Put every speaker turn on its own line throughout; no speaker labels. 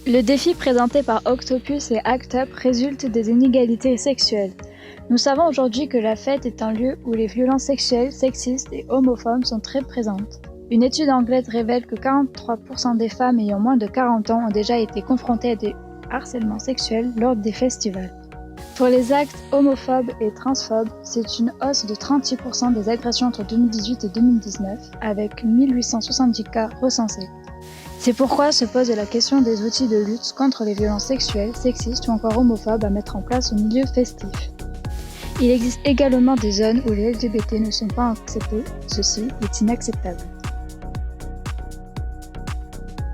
Le défi présenté par Octopus et ACT UP résulte des inégalités sexuelles. Nous savons aujourd'hui que la fête est un lieu où les violences sexuelles, sexistes et homophobes sont très présentes. Une étude anglaise révèle que 43% des femmes ayant moins de 40 ans ont déjà été confrontées à des harcèlements sexuels lors des festivals. Pour les actes homophobes et transphobes, c'est une hausse de 36% des agressions entre 2018 et 2019, avec 1870 cas recensés. C'est pourquoi se pose la question des outils de lutte contre les violences sexuelles, sexistes ou encore homophobes à mettre en place au milieu festif. Il existe également des zones où les LGBT ne sont pas acceptés, ceci est inacceptable.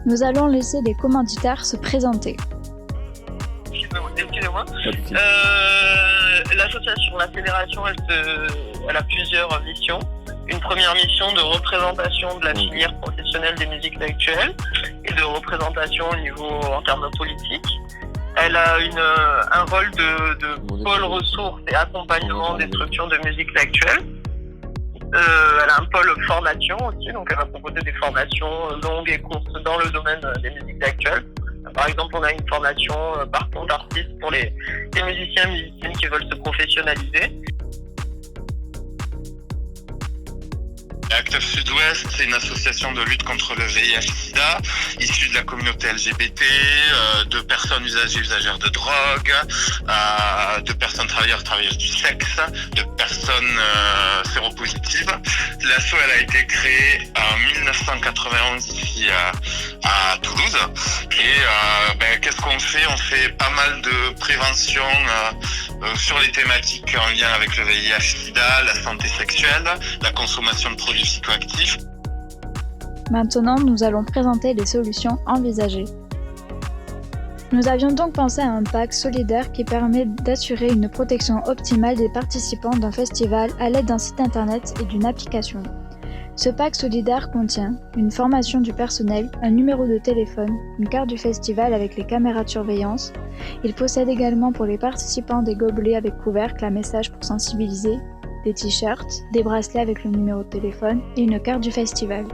Nous allons laisser les commanditaires se présenter.
Excusez-moi. L'association, la fédération, elle a plusieurs missions. Une première mission de représentation de la filière professionnelle des musiques actuelles et de représentation en termes politiques. Elle a un rôle de pôle ressources et accompagnement des structures de musique actuelle. Elle a un pôle formation aussi, donc elle va proposer des formations longues et courtes dans le domaine des musiques actuelles. Par exemple, on a une formation par compte d'artiste pour les musiciens et musiciennes qui veulent se professionnaliser.
ACT UP Sud-Ouest, c'est une association de lutte contre le VIH/SIDA, issue de la communauté LGBT, de personnes usagères de drogue, de personnes travailleuses du sexe, de personnes séropositives. L'asso, elle a été créée en 1991 ici à Toulouse. Et qu'est-ce qu'on fait? On fait pas mal de prévention sur les thématiques en lien avec le VIH/SIDA, la santé sexuelle, la consommation de produits psychoactifs.
Maintenant, nous allons présenter les solutions envisagées. Nous avions donc pensé à un pack solidaire qui permet d'assurer une protection optimale des participants d'un festival à l'aide d'un site internet et d'une application. Ce pack solidaire contient une formation du personnel, un numéro de téléphone, une carte du festival avec les caméras de surveillance. Il possède également pour les participants des gobelets avec couvercle à message pour sensibiliser, des t-shirts, des bracelets avec le numéro de téléphone et une carte du festival.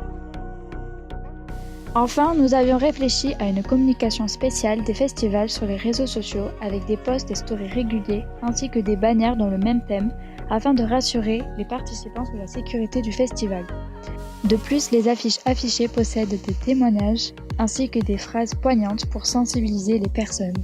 Enfin, nous avions réfléchi à une communication spéciale des festivals sur les réseaux sociaux avec des posts et stories réguliers ainsi que des bannières dans le même thème afin de rassurer les participants sur la sécurité du festival. De plus, les affiches affichées possèdent des témoignages ainsi que des phrases poignantes pour sensibiliser les personnes.